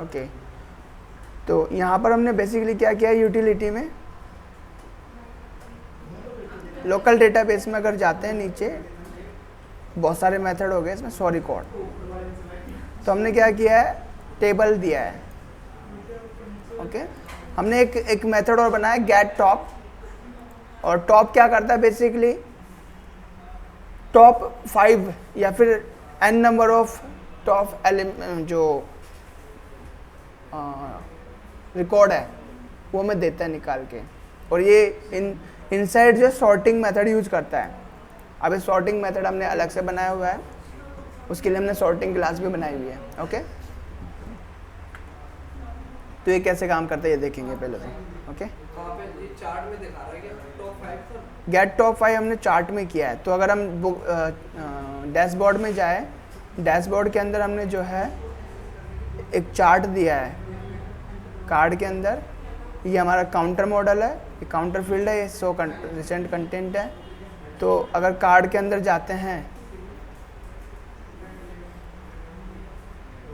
Okay तो यहाँ पर हमने बेसिकली क्या किया है, यूटिलिटी में लोकल डेटाबेस में अगर जाते हैं नीचे बहुत सारे मेथड हो गए इसमें, सॉरी कोड, तो हमने क्या किया है, टेबल दिया है। ओके हमने एक मेथड और बनाया गेट टॉप, और टॉप क्या करता है बेसिकली, टॉप 5 या फिर n नंबर ऑफ टॉप जो रिकॉर्ड है वो हमें देता है निकाल के, और ये इनसाइड जो सॉर्टिंग मेथड यूज करता है। अब इस सॉर्टिंग मेथड हमने अलग से बनाया हुआ है, उसके लिए हमने सॉर्टिंग क्लास भी बनाई हुई है। ओके तो ये कैसे काम करता है ये देखेंगे पहले तो। ओके चार्ट में दिखा रहा है कि टॉप 5 गेट टॉप 5 हमने चार्ट में किया है। तो अगर हम डैशबोर्ड में जाए, डैशबोर्ड के अंदर हमने जो है एक चार्ट दिया है, कार्ड के अंदर ये हमारा काउंटर मॉडल है, ये काउंटर फील्ड है, ये शो रिसेंट कंटेंट है। तो अगर कार्ड के अंदर जाते हैं,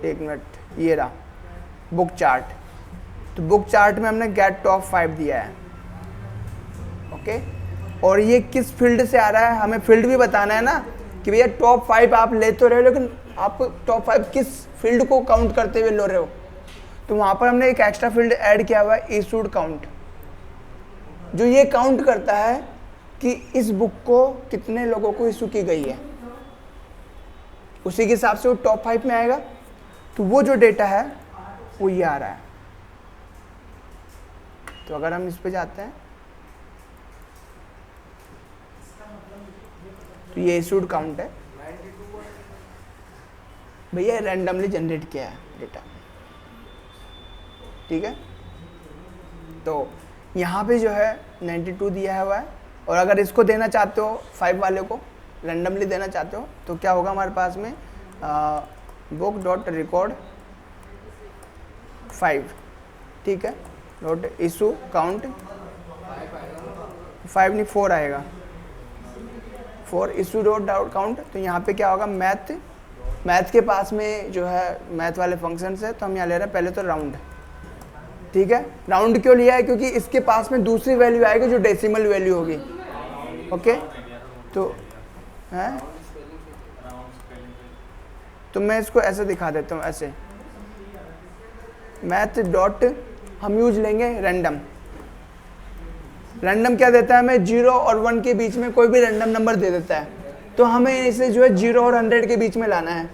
एक मिनट, ये रहा बुक चार्ट, तो बुक चार्ट में हमने गेट टॉप 5 दिया है। ओके और ये किस फील्ड से आ रहा है, हमें फील्ड भी बताना है ना कि भैया टॉप 5 आप ले तो रहे हो, लेकिन आपको टॉप 5 किस फील्ड को काउंट करते हुए ले रहे हो। तो वहाँ पर हमने एक एक्स्ट्रा फील्ड ऐड किया हुआ है, इशूड काउंट, जो ये काउंट करता है कि इस बुक को कितने लोगों को इशू की गई है, उसी के हिसाब से वो टॉप 5 में आएगा। तो वो जो डेटा है वो ये आ रहा है। तो अगर हम इस पे जाते हैं तो ये इशूड काउंट है भैया, रैंडमली जनरेट किया है डेटा, ठीक है। तो यहाँ पे जो है 92 दिया हुआ है, और अगर इसको देना चाहते हो 5 वाले को रैंडमली देना चाहते हो तो क्या होगा हमारे पास में, बुक डॉट रिकॉर्ड 5, ठीक है, डॉट इशू काउंट 5 नहीं 4 आएगा, 4 इशू डॉट काउंट। तो यहाँ पे क्या होगा, मैथ के पास में जो है मैथ वाले फंक्शंस है, तो हम यहाँ ले रहे हैं पहले तो राउंड, ठीक है। राउंड क्यों लिया है, क्योंकि इसके पास में दूसरी वैल्यू आएगी जो डेसिमल वैल्यू होगी। ओके तो है, तो मैं इसको ऐसे दिखा देता हूँ, ऐसे मैथ डॉट हम यूज लेंगे रैंडम। रैंडम क्या देता है हमें, 0 और 1 के बीच में कोई भी रैंडम नंबर दे देता है। तो हमें इसे जो है 0 और 100 के बीच में लाना है,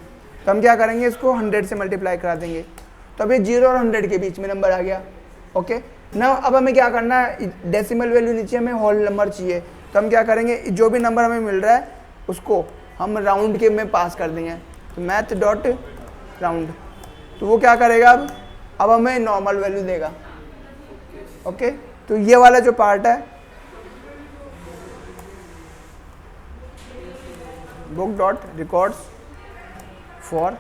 तो हम क्या करेंगे, इसको 100 से मल्टीप्लाई करा देंगे, तो अब ये 0 और 100 के बीच में नंबर आ गया। ओके ना, अब हमें क्या करना है, डेसिमल वैल्यू नीचे हमें होल नंबर चाहिए, तो हम क्या करेंगे, जो भी नंबर हमें मिल रहा है उसको हम राउंड के में पास कर देंगे। तो मैथ डॉट राउंड, तो वो क्या करेगा, अब हमें नॉर्मल वैल्यू देगा। ओके तो ये वाला जो पार्ट है, बुक डॉट रिकॉर्ड्स फॉर,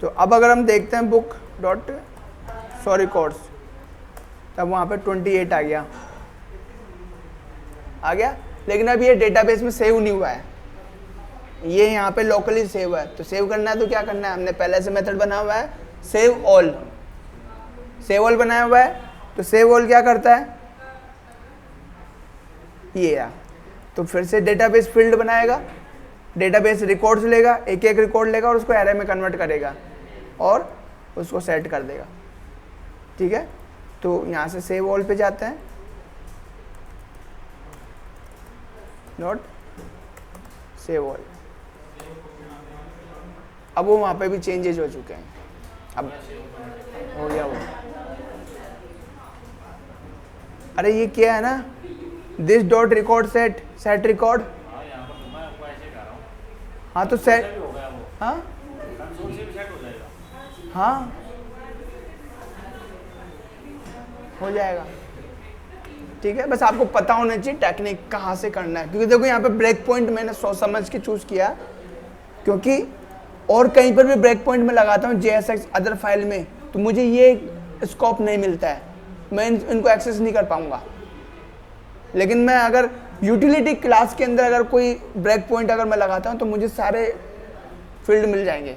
तो अब अगर हम देखते हैं बुक डॉट सॉरी कोर्स, तब वहाँ पे 28 आ गया, लेकिन अब ये डेटाबेस में सेव नहीं हुआ है, ये यहाँ पे लोकली सेव है। तो सेव करना है तो क्या करना है, हमने पहले से मेथड बना हुआ है सेव ऑल, सेव ऑल बनाया हुआ है। तो सेव ऑल क्या करता है, ये है, तो फिर से डेटाबेस फील्ड बनाएगा, डेटाबेस रिकॉर्ड्स लेगा, एक एक रिकॉर्ड लेगा और उसको एरे में कन्वर्ट करेगा और उसको सेट कर देगा, ठीक है। तो यहाँ से सेव ऑल पे जाते हैं, नोट सेव ऑल, अब वो वहाँ पे भी चेंजेस हो चुके हैं, अब हो गया वो। अरे ये क्या है ना, this dot record set record, हाँ तो सेट, हाँ हाँ हो जाएगा, ठीक है। बस आपको पता होना चाहिए टेक्निक कहाँ से करना है, क्योंकि देखो यहाँ पे ब्रेक पॉइंट मैंने सोच समझ के चूज किया, क्योंकि और कहीं पर भी ब्रेक पॉइंट में लगाता हूँ JSX अदर फाइल में, तो मुझे ये स्कोप नहीं मिलता है, मैं इनको एक्सेस नहीं कर पाऊंगा। लेकिन मैं अगर यूटिलिटी क्लास के अंदर अगर कोई ब्रेक पॉइंट अगर मैं लगाता हूँ तो मुझे सारे फील्ड मिल जाएंगे,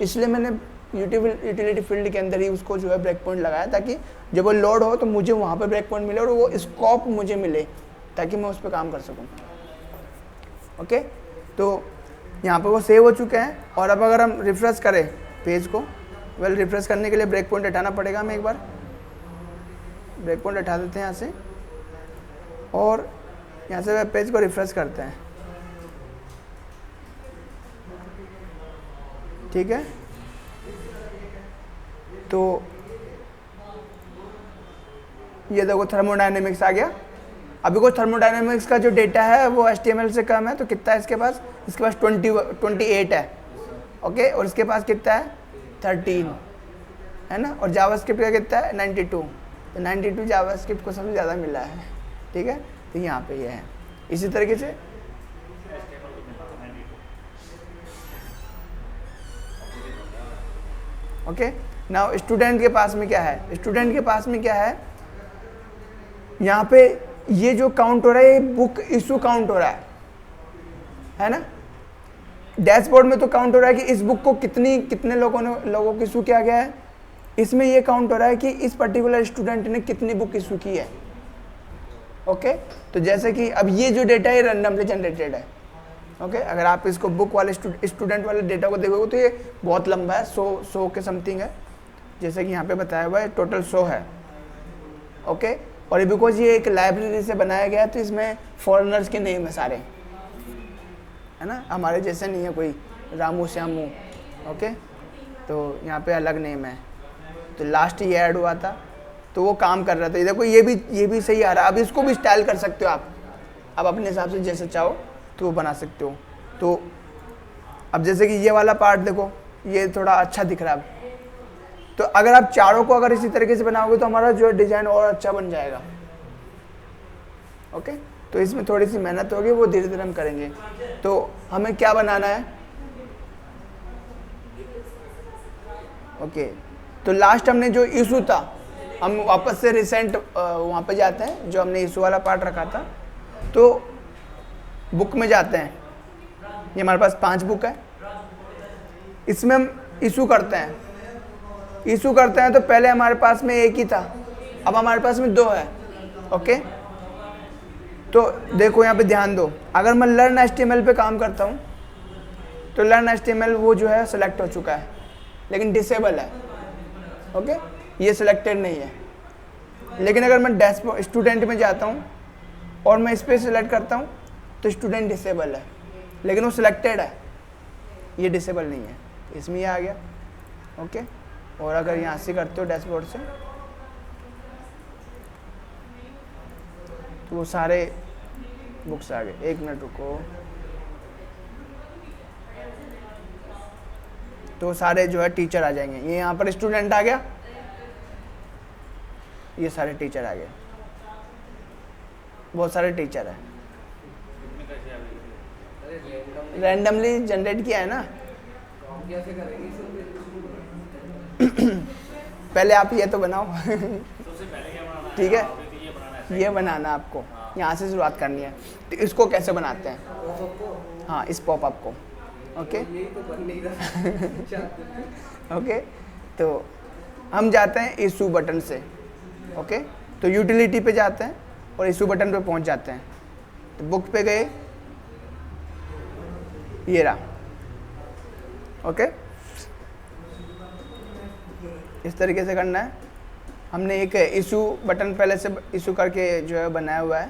इसलिए मैंने यूटिलिटी फील्ड के अंदर ही उसको जो है ब्रेक पॉइंट लगाया, ताकि जब वो लोड हो तो मुझे वहाँ पे ब्रेक पॉइंट मिले और वो स्कोप मुझे मिले, ताकि मैं उस पर काम कर सकूँ। ओके, तो यहाँ पे वो सेव हो चुके हैं। और अब अगर हम रिफ्रेश करें पेज को, रिफ्रेश करने के लिए ब्रेक पॉइंट हटाना पड़ेगा। हमें एक बार ब्रेक पॉइंट हटा देते हैं यहाँ से, और यहाँ से वेब पेज को रिफ्रेश करते हैं। ठीक है, तो ये देखो थर्मोडायनेमिक्स आ गया। अभी को थर्मोडायनेमिक्स का जो डेटा है वो HTML से कम है, तो कितना है इसके पास 28 है। ओके, और इसके पास कितना है 13 है ना, और जावास्क्रिप्ट का कितना है 92, तो 92 जावास्क्रिप्ट को सबसे ज़्यादा मिला है। ठीक है, तो यहाँ पे ये है। इसी तरीके से ओके, नाउ स्टूडेंट के पास में क्या है, स्टूडेंट के पास में क्या है, यहाँ पे ये जो काउंट हो रहा है ये बुक इशू काउंट हो रहा है ना। डैशबोर्ड में तो काउंट हो रहा है कि इस बुक को कितने लोगों को इशू किया गया है। इसमें ये काउंट हो रहा है कि इस पर्टिकुलर स्टूडेंट ने कितनी बुक इशू की है। ओके, तो जैसे कि अब ये जो डेटा है रैंडमली जनरेटेड है। ओके, अगर आप इसको बुक वाले स्टूडेंट वाले डेटा को देखोगे तो ये बहुत लंबा है, 100 के समथिंग है, जैसे कि यहाँ पे बताया हुआ है टोटल 100 है। ओके, और बिकॉज ये एक लाइब्रेरी से बनाया गया है तो इसमें फॉरेनर्स के नेम है सारे, है ना, हमारे जैसे नहीं है कोई रामू श्यामू। ओके, तो यहाँ पे अलग नेम है, तो लास्ट ये ऐड हुआ था तो वो काम कर रहा था। देखो ये भी सही आ रहा है। अब इसको भी स्टाइल कर सकते हो आप अपने हिसाब से जैसे चाहो तो वो बना सकते हो। तो अब जैसे कि ये वाला पार्ट देखो, ये थोड़ा अच्छा दिख रहा है। तो अगर आप चारों को अगर इसी तरीके से बनाओगे तो हमारा जो डिज़ाइन और अच्छा बन जाएगा। ओके, तो इसमें थोड़ी सी मेहनत होगी, वो धीरे धीरे हम करेंगे। तो हमें क्या बनाना है, ओके, तो लास्ट हमने जो इशू था, हम वापस से रिसेंट वहाँ पे जाते हैं जो हमने इशू वाला पार्ट रखा था। तो बुक में जाते हैं, ये हमारे पास 5 बुक है, इसमें हम इशू करते हैं। तो पहले हमारे पास में एक ही था, अब हमारे पास में 2 है। ओके, तो देखो यहाँ पे ध्यान दो, अगर मैं लर्न HTML पे काम करता हूँ तो लर्न HTML वो जो है सिलेक्ट हो चुका है, लेकिन डिसेबल है। ओके, ये सिलेक्टेड नहीं है। लेकिन अगर मैं डैशबोर्ड स्टूडेंट में जाता हूँ और मैं इस पर सिलेक्ट करता हूँ तो स्टूडेंट डिसेबल है, लेकिन वो सिलेक्टेड है, ये डिसेबल नहीं है, इसमें ये आ गया। ओके, और अगर यहाँ से करते हो डैशबोर्ड से तो वो सारे बुक्स आ गए। 1 मिनट रुको, तो सारे जो है टीचर आ जाएंगे। ये यहाँ पर स्टूडेंट आ गया, ये सारे टीचर आ गए, बहुत सारे टीचर है। रैंडमली जनरेट किया है ना। कैसे करेंगे? पहले आप ये तो बनाओ। ठीक है, ये बनाना आपको, यहाँ से शुरुआत करनी है। तो इसको कैसे बनाते हैं, हाँ, इस पॉपअप को। ओके, ओके, तो हम जाते हैं इशू बटन से। ओके, तो यूटिलिटी पे जाते हैं और इशू बटन पे पहुंच जाते हैं। तो बुक पे गए, ये रहा। ओके, इस तरीके से करना है। हमने एक इशू बटन पहले से इशू करके जो है बनाया हुआ है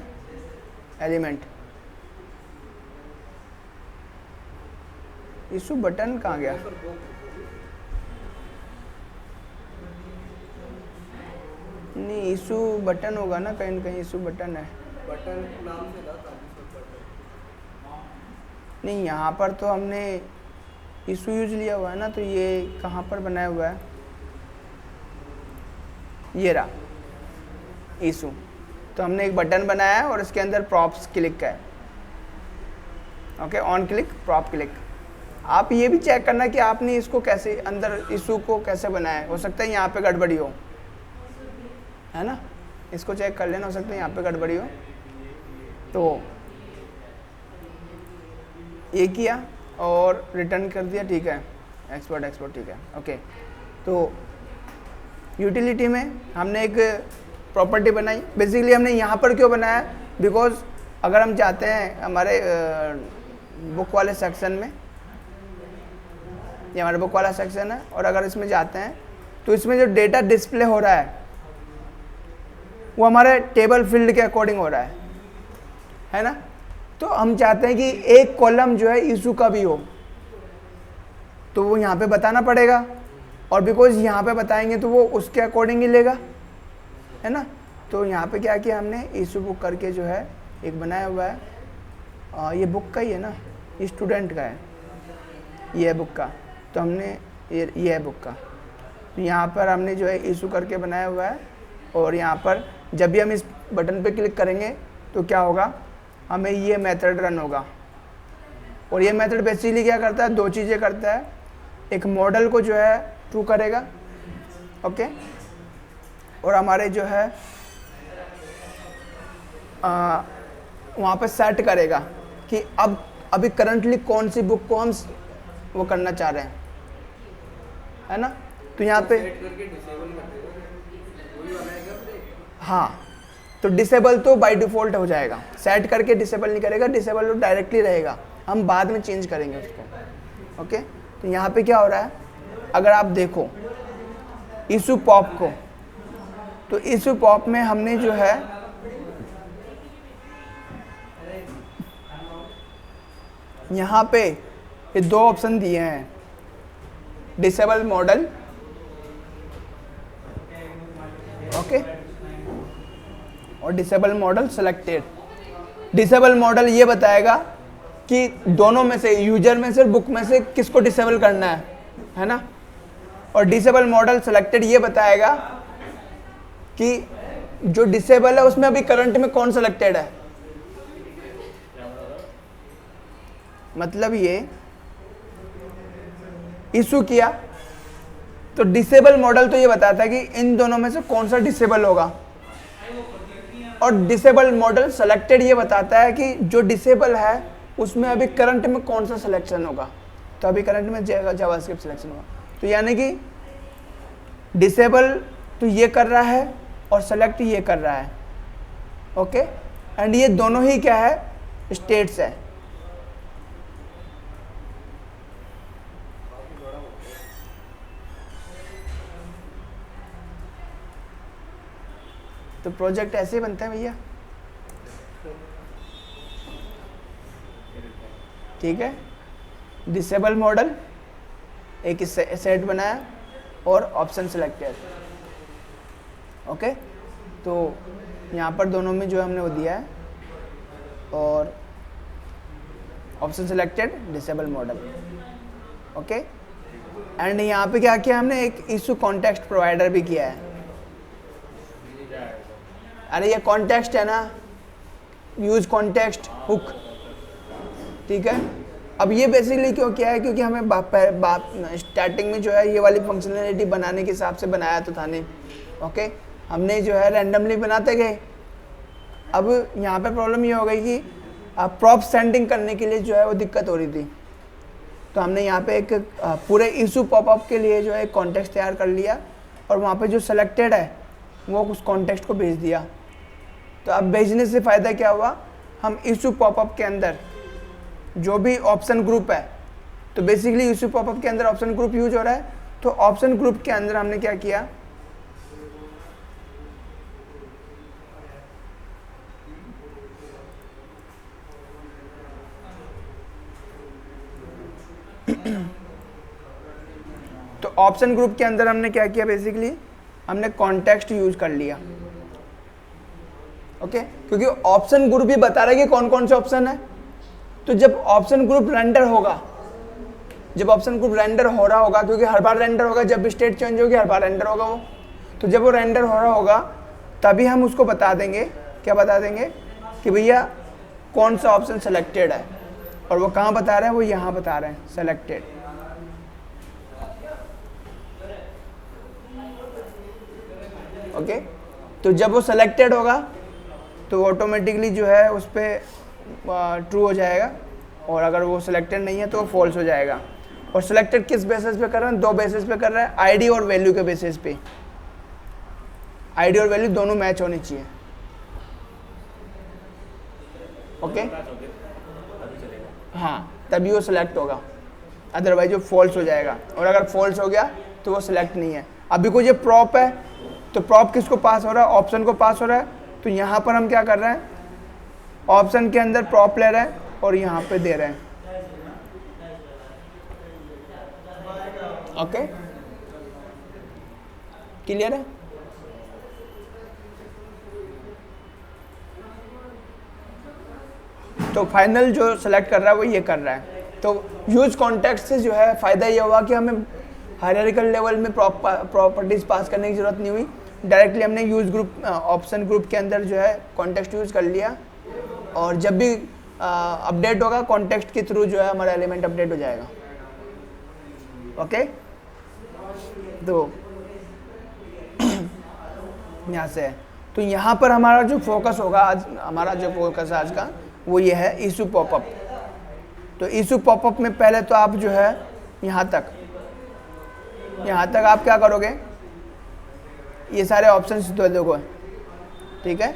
एलिमेंट। इशू बटन कहाँ गया, नहीं इशू बटन होगा ना, कहीं न कहीं इशू बटन है। बटन नाम से था नहीं, यहाँ पर तो हमने इशू यूज लिया हुआ है ना, तो ये कहाँ पर बनाया हुआ है, ये रहा इशू। तो हमने एक बटन बनाया है और इसके अंदर प्रॉप्स क्लिक है। Okay, on click, prop click. आप ये भी चेक करना कि आपने इसको कैसे अंदर इशू को कैसे बनाया है। हो सकता है यहाँ पे गड़बड़ी हो, है ना, इसको चेक कर लेना, हो सकता है यहाँ पे गड़बड़ी हो। तो ये किया और रिटर्न कर दिया, ठीक है, एक्सपोर्ट, ठीक है, ओके। तो यूटिलिटी में हमने एक प्रॉपर्टी बनाई। बेसिकली हमने यहाँ पर क्यों बनाया, बिकॉज अगर हम चाहते हैं हमारे बुक वाले सेक्शन में, ये हमारा बुक वाला सेक्शन है, और अगर इसमें जाते हैं तो इसमें जो डेटा डिस्प्ले हो रहा है वो हमारे टेबल फील्ड के अकॉर्डिंग हो रहा है ना। तो हम चाहते हैं कि एक कॉलम जो है इशू का भी हो, तो वो यहाँ पे बताना पड़ेगा, और बिकॉज यहाँ पे बताएंगे तो वो उसके अकॉर्डिंग ही लेगा, है ना। तो यहाँ पे क्या किया हमने, इशू बुक करके जो है एक बनाया हुआ है, ये बुक का ही है ना, ये स्टूडेंट का है, ये है बुक का, तो हमने ये है बुक का, यहाँ पर हमने जो है इशू करके बनाया हुआ है। और यहाँ पर जब भी हम इस बटन पे क्लिक करेंगे तो क्या होगा, हमें ये मेथड रन होगा। और ये मेथड बेसिकली क्या करता है, दो चीज़ें करता है, एक मॉडल को जो है ट्रू करेगा, ओके, और हमारे जो है वहाँ पर सेट करेगा कि अब अभी करंटली कौन सी बुक को हम वो करना चाह रहे हैं, है ना। तो यहाँ पे हाँ, तो डिसेबल तो बाय डिफ़ॉल्ट हो जाएगा, सेट करके डिसेबल नहीं करेगा, डिसेबल तो डायरेक्टली रहेगा, हम बाद में चेंज करेंगे उसको, ओके। तो यहाँ पे क्या हो रहा है, अगर आप देखो इशू पॉप को, तो इशू पॉप में हमने जो है यहाँ पे ये दो ऑप्शन दिए हैं, डिसेबल मॉडल, ओके, और disable model selected. Disable model ये बताएगा कि दोनों में से, यूजर में से, बुक में से किसको डिसेबल करना है ना। और डिसेबल मॉडल सेलेक्टेड ये बताएगा कि जो डिसेबल है उसमें अभी करंट में कौन सेलेक्टेड है। मतलब ये इशू किया तो डिसेबल मॉडल तो ये बताता है कि इन दोनों में से कौन सा डिसेबल होगा, और डिसेबल मॉडल सेलेक्टेड ये बताता है कि जो डिसेबल है उसमें अभी करंट में कौन सा सिलेक्शन होगा। तो अभी करंट में जावास्क्रिप्ट सिलेक्शन होगा। तो यानी कि डिसेबल तो ये कर रहा है और सेलेक्ट ये कर रहा है, ओके। एंड ये दोनों ही क्या है, स्टेट्स है। तो प्रोजेक्ट ऐसे ही बनता है भैया, ठीक है। डिसेबल मॉडल, एक सेट बनाया और ऑप्शन सिलेक्टेड, ओके। तो यहाँ पर दोनों में जो हमने वो दिया है, और option selected, disable model, okay. And यहाँ पे क्या किया हमने, एक इशू कॉन्टेक्स्ट प्रोवाइडर भी किया है। अरे ये कॉन्टेक्स्ट है ना, यूज कॉन्टेक्स्ट हुक, ठीक है। अब ये बेसिकली क्यों किया है, क्योंकि हमें स्टार्टिंग में जो है ये वाली फंक्शनलिटी बनाने के हिसाब से बनाया तो था नहीं, ओके। हमने जो है रैंडमली बनाते गए। अब यहाँ पे प्रॉब्लम ये हो गई कि प्रॉप सेंडिंग करने के लिए जो है वो दिक्कत हो रही थी। तो हमने यहाँ पे एक पूरे इशू पॉपअप के लिए जो है कॉन्टेक्स्ट तैयार कर लिया, और वहाँ पे जो सेलेक्टेड है वो उस कॉन्टेक्स्ट को भेज दिया। तो अब भेजने से फ़ायदा क्या हुआ, हम इशू पॉपअप के अंदर जो भी ऑप्शन ग्रुप है, तो बेसिकली इशू पॉपअप के अंदर ऑप्शन ग्रुप यूज हो रहा है, तो ऑप्शन ग्रुप के अंदर हमने क्या किया, तो ऑप्शन ग्रुप के अंदर हमने क्या किया, बेसिकली हमने कॉन्टेक्स्ट यूज कर लिया, ओके। क्योंकि ऑप्शन ग्रुप भी बता रहा है कि कौन कौन से ऑप्शन है। तो जब ऑप्शन ग्रुप रेंडर होगा, जब ऑप्शन ग्रुप रेंडर हो रहा होगा, क्योंकि हर बार रेंडर होगा, जब भी स्टेट चेंज होगी हर बार रेंडर होगा वो, तो जब वो रेंडर हो रहा होगा तभी हम उसको बता देंगे, क्या बता देंगे कि भैया कौन सा ऑप्शन सेलेक्टेड है, और वो कहाँ बता रहे हैं, वो यहाँ बता रहे हैं, सेलेक्टेड, ओके। तो जब वो सेलेक्टेड होगा तो ऑटोमेटिकली जो है उस पर ट्रू हो जाएगा, और अगर वो सिलेक्टेड नहीं है तो वो फॉल्स हो जाएगा। और सिलेक्टेड किस बेसिस पे कर रहे हैं? दो बेसिस पे कर रहा है, आईडी और वैल्यू के बेसिस पे। आईडी और वैल्यू दोनों मैच होनी चाहिए। ओके हाँ, तभी वो सिलेक्ट होगा, अदरवाइज वो फॉल्स हो जाएगा। और अगर फॉल्स हो गया तो वो सिलेक्ट नहीं है। अभी कोई ये प्रॉप है तो प्रॉप किसको पास हो रहा है? ऑप्शन को पास हो रहा है। तो यहाँ पर हम क्या कर रहे हैं? ऑप्शन के अंदर प्रॉप ले रहे हैं और यहाँ पे दे रहे हैं। ओके क्लियर है? तो फाइनल जो सेलेक्ट कर रहा है वो ये कर रहा है। तो यूज कॉन्टेक्स्ट से जो है फ़ायदा ये हुआ कि हमें हायरार्किकल लेवल में प्रॉपर्टीज़ पास करने की ज़रूरत नहीं हुई। डायरेक्टली हमने यूज ग्रुप ऑप्शन ग्रुप के अंदर जो है कॉन्टेक्स्ट यूज़ कर लिया, और जब भी अपडेट होगा कॉन्टेक्स्ट के थ्रू जो है हमारा एलिमेंट अपडेट हो जाएगा। ओके तो यहाँ से है। तो यहाँ पर हमारा जो फोकस होगा आज, हमारा जो फोकस है आज का वो ये है इशू पॉपअप। तो इशू पॉपअप में पहले तो आप जो है यहाँ तक आप क्या करोगे? ये सारे ऑप्शंस दे दोगे, ठीक है?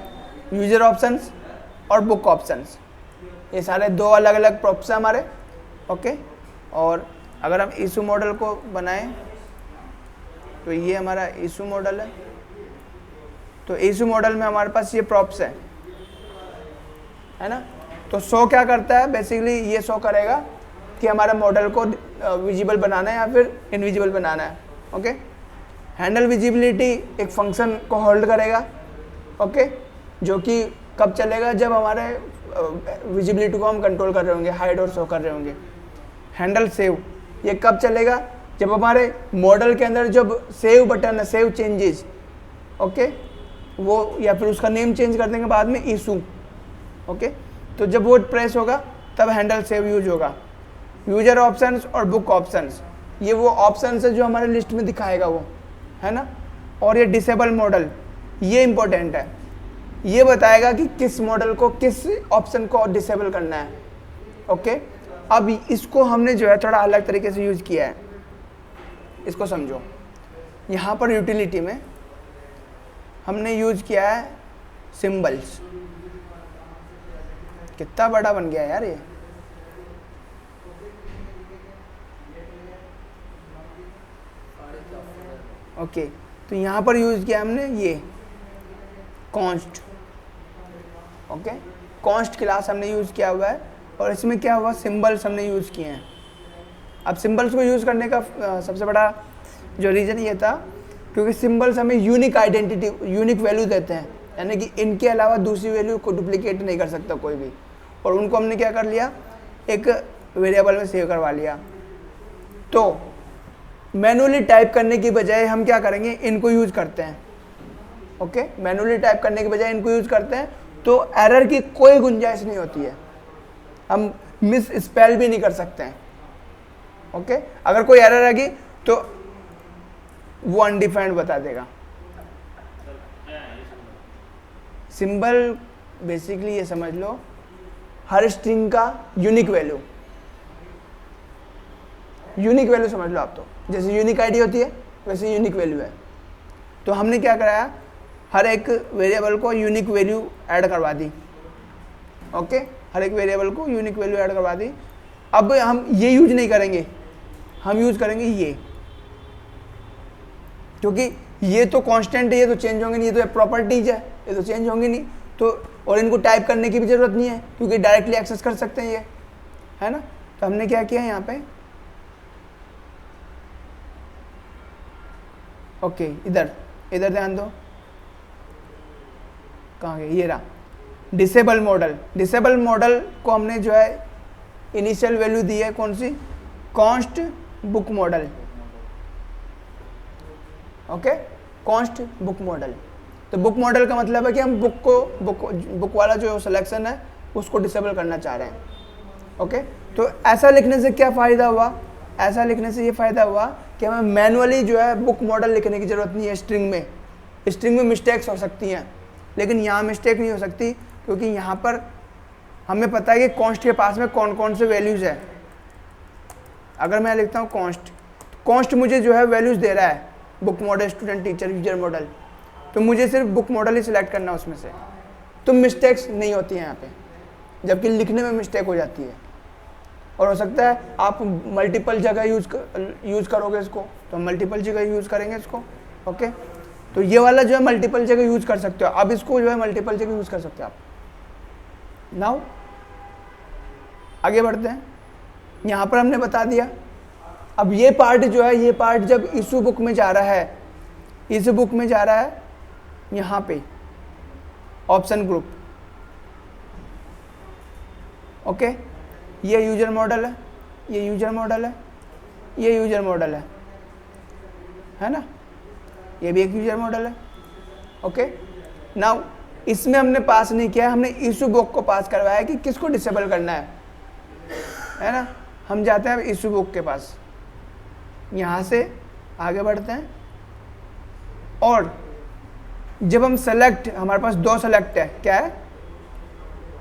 यूजर ऑप्शंस और बुक ऑप्शंस, ये सारे दो अलग अलग प्रॉप्स हैं हमारे। ओके और अगर हम इशू मॉडल को बनाएं तो ये हमारा इशू मॉडल है। तो इशू मॉडल में हमारे पास ये प्रॉप्स है ना? तो शो क्या करता है? बेसिकली ये शो करेगा कि हमारे मॉडल को विजिबल बनाना है या फिर इनविजिबल बनाना है। ओके हैंडल विजिबिलिटी एक फंक्शन को होल्ड करेगा। ओके जो कि कब चलेगा? जब हमारे विजिबिलिटी को हम कंट्रोल कर रहे होंगे, हाइड और शो कर रहे होंगे। हैंडल सेव ये कब चलेगा? जब हमारे मॉडल के अंदर जब सेव बटन है, सेव चेंजेस, ओके वो, या फिर उसका नेम चेंज कर देंगे बाद में इशू। ओके तो जब वो प्रेस होगा तब हैंडल सेव यूज होगा। यूजर ऑप्शंस और बुक ऑप्शंस, ये वो ऑप्शंस है जो हमारे लिस्ट में दिखाएगा वो, है ना? और ये डिसेबल मॉडल, ये इंपॉर्टेंट है, ये बताएगा कि किस मॉडल को, किस ऑप्शन को डिसेबल करना है। ओके अब इसको हमने जो है थोड़ा अलग तरीके से यूज किया है, इसको समझो। यहाँ पर यूटिलिटी में हमने यूज किया है सिंबल्स। कितना बड़ा बन गया यार ये। ओके तो यहाँ पर यूज किया हमने ये कॉन्स्ट। ओके कॉन्स्ट क्लास हमने यूज किया हुआ है, और इसमें क्या हुआ? सिंबल्स हमने यूज किए हैं। अब सिंबल्स को यूज करने का सबसे बड़ा जो रीज़न ये था क्योंकि सिंबल्स हमें यूनिक आइडेंटिटी, यूनिक वैल्यू देते हैं, यानी कि इनके अलावा दूसरी वैल्यू को डुप्लीकेट नहीं कर सकता कोई भी। और उनको हमने क्या कर लिया? एक वेरिएबल में सेव करवा लिया। तो मैनुअली टाइप करने की बजाय हम क्या करेंगे? इनको यूज करते हैं। ओके मैनुअली टाइप करने की बजाय इनको यूज करते हैं, तो एरर की कोई गुंजाइश नहीं होती है, हम मिस स्पेल भी नहीं कर सकते हैं। ओके अगर कोई एरर आएगी तो वो अनडिफाइंड बता देगा। सिंबल बेसिकली ये समझ लो हर स्ट्रिंग का यूनिक वैल्यू समझ लो आप। तो जैसे यूनिक आईडी होती है वैसे यूनिक वैल्यू है। तो हमने क्या कराया? हर एक वेरिएबल को यूनिक वैल्यू ऐड करवा दी। ओके हर एक वेरिएबल को यूनिक वैल्यू ऐड करवा दी। अब हम ये यूज नहीं करेंगे, हम यूज करेंगे ये, क्योंकि ये तो कांस्टेंट है, ये तो चेंज होंगे नहीं, ये तो प्रॉपर्टीज है, ये तो चेंज होंगे नहीं। तो और इनको टाइप करने की भी ज़रूरत नहीं है क्योंकि डायरेक्टली एक्सेस कर सकते हैं ये, है ना? तो हमने क्या किया यहाँ पे? ओके इधर ध्यान दो, कहाँ गए? ये रहा डिसेबल मॉडल। डिसेबल मॉडल को हमने जो है इनिशियल वैल्यू दी है, कौन सी? Const book model. Okay const book model. तो बुक मॉडल का मतलब है कि हम बुक वाला जो सिलेक्शन है उसको डिसेबल करना चाह रहे हैं। ओके तो ऐसा लिखने से क्या फ़ायदा हुआ? ऐसा लिखने से ये फ़ायदा हुआ कि हमें मैनुअली जो है बुक मॉडल लिखने की ज़रूरत नहीं है। स्ट्रिंग में मिस्टेक्स हो सकती हैं, लेकिन यहाँ मिस्टेक नहीं हो सकती क्योंकि यहाँ पर हमें पता है कि कॉन्स्ट के पास में कौन कौन से वैल्यूज़ है। अगर मैं लिखता हूँ कॉन्स्ट मुझे जो है वैल्यूज़ दे रहा है, book model, student, teacher, user model, तो मुझे सिर्फ बुक मॉडल ही सिलेक्ट करना है उसमें से। तो मिस्टेक्स नहीं होती हैं यहाँ पे, जबकि लिखने में मिस्टेक हो जाती है। और हो सकता है आप मल्टीपल जगह यूज़ करोगे इसको, तो मल्टीपल जगह यूज़ करेंगे इसको। ओके, तो ये वाला जो है मल्टीपल जगह यूज़ कर सकते हो, अब इसको जो है मल्टीपल जगह यूज़ कर सकते हो आप। नाउ आगे बढ़ते हैं। यहाँ पर हमने बता दिया। अब ये पार्ट जो है, ये पार्ट जब इशू बुक में जा रहा है, इस बुक में जा रहा है यहाँ पे ऑप्शन ग्रुप। ओके, ये यूजर मॉडल है, ये यूजर मॉडल है, ये यूजर मॉडल है ना, ये भी एक यूजर मॉडल है। ओके, नाउ इसमें हमने पास नहीं किया, हमने इशू बुक को पास करवाया कि किसको डिसेबल करना है ना। हम जाते हैं अब इशू बुक के पास, यहाँ से आगे बढ़ते हैं। और जब हम सेलेक्ट, हमारे पास दो सेलेक्ट है, क्या है,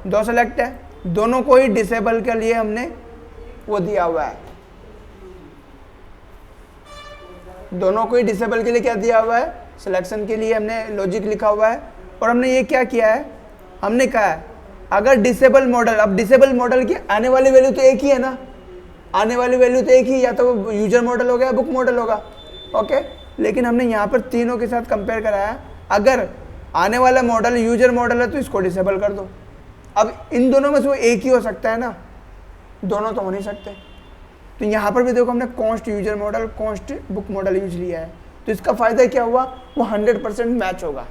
दो सेलेक्ट है, दोनों को ही डिसेबल के लिए हमने वो दिया हुआ है, दोनों को ही डिसेबल के लिए क्या दिया हुआ है, सिलेक्शन के लिए हमने लॉजिक लिखा हुआ है। और हमने ये क्या किया है, हमने कहा है अगर डिसेबल मॉडल, अब डिसेबल मॉडल की आने वाली वैल्यू तो एक ही है ना, आने वाली वैल्यू तो एक ही, या तो वो यूजर मॉडल होगा या बुक मॉडल होगा। ओके, लेकिन हमने यहाँ पर तीनों के साथ कंपेयर कराया, अगर आने वाला मॉडल यूजर मॉडल है तो इसको डिसेबल कर दो। अब इन दोनों में से वो एक ही हो सकता है ना, दोनों तो हो नहीं सकते। तो यहाँ पर भी देखो हमने const user model, const book model use लिया है, तो इसका फ़ायदा क्या हुआ, वो 100% मैच होगा।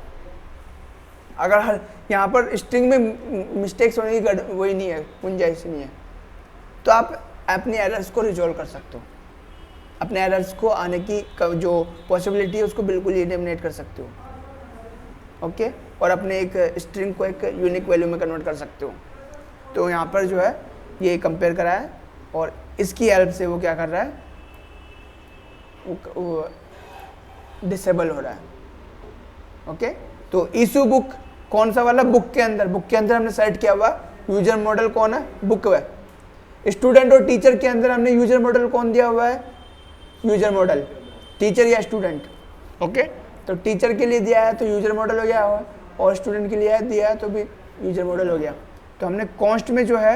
अगर यहाँ पर स्ट्रिंग में मिस्टेक्स होने की वही नहीं है, गुंजाइश नहीं है, तो आप अपने एरर्स को रिजॉल्व कर सकते हो, अपने एरर्स को आने की जो पॉसिबिलिटी है उसको बिल्कुल एलिमिनेट कर सकते हो। ओके, और अपने एक स्ट्रिंग को एक यूनिक वैल्यू में कन्वर्ट कर सकते हो। तो यहाँ पर जो है ये कंपेयर करा है, और इसकी हेल्प से वो क्या कर रहा है, वो डिसेबल हो रहा है। ओके, तो इशू बुक कौन सा वाला, बुक के अंदर हमने सेलेक्ट किया हुआ यूजर मॉडल कौन है, बुक है। स्टूडेंट और टीचर के अंदर हमने यूजर मॉडल कौन दिया हुआ है, यूजर मॉडल, टीचर या स्टूडेंट। ओके, तो टीचर के लिए दिया है तो यूजर मॉडल हो गया, और स्टूडेंट के लिए दिया है तो भी यूजर मॉडल हो गया। तो हमने कॉन्स्ट में जो है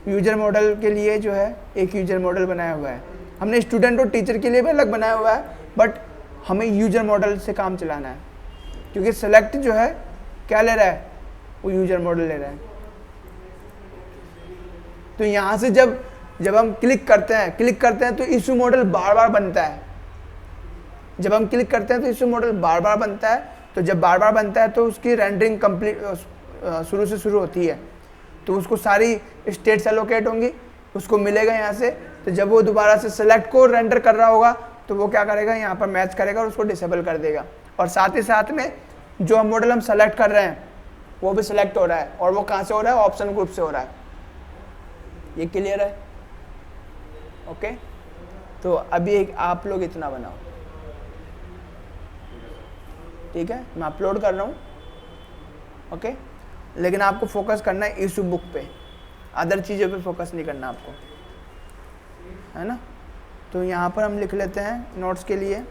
यूजर मॉडल के लिए जो है एक यूजर मॉडल बनाया हुआ है, हमने स्टूडेंट और टीचर के लिए भी अलग बनाया हुआ है, बट हमें यूजर मॉडल से काम चलाना है, क्योंकि सेलेक्ट जो है क्या ले रहा है, वो यूजर मॉडल ले रहा है। तो यहाँ से जब हम क्लिक करते हैं तो इशू मॉडल बार बार बनता है, जब हम क्लिक करते हैं तो इशू मॉडल बार बार बनता है। तो जब बार बार बनता है तो उसकी रेंडरिंग कंप्लीट शुरू से शुरू होती है, तो उसको सारी स्टेट्स एलोकेट होंगी, उसको मिलेगा यहाँ से। तो जब वो दोबारा से सेलेक्ट को रेंडर कर रहा होगा तो वो क्या करेगा, यहाँ पर मैच करेगा और उसको डिसेबल कर देगा। और साथ ही साथ में जो मॉडल हम सेलेक्ट कर रहे हैं वो भी सिलेक्ट हो रहा है, और वो कहाँ से हो रहा है, ऑप्शन ग्रुप से हो रहा है। ये क्लियर है? ओके, तो अभी एक आप लोग इतना बनाओ, ठीक है, मैं अपलोड कर रहा हूँ। ओके, लेकिन आपको फोकस करना है इशू बुक पे, अदर चीज़ों पे फोकस नहीं करना आपको, है ना। तो यहाँ पर हम लिख लेते हैं नोट्स के लिए,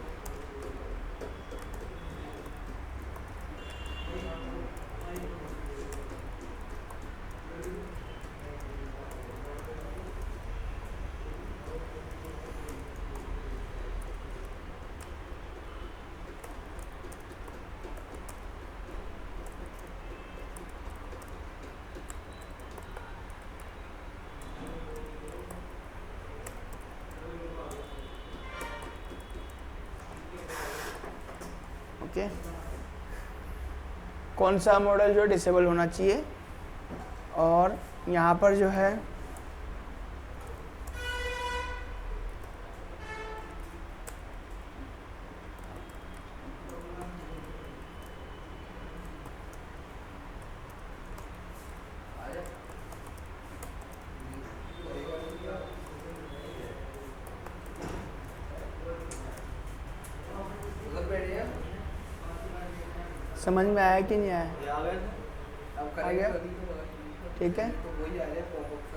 ओके, कौन सा मॉडल जो डिसेबल होना चाहिए, और यहाँ पर जो है समझ में आया कि नहीं आया? अब आ गया? ठीक है, तो वही आ गया पॉपअप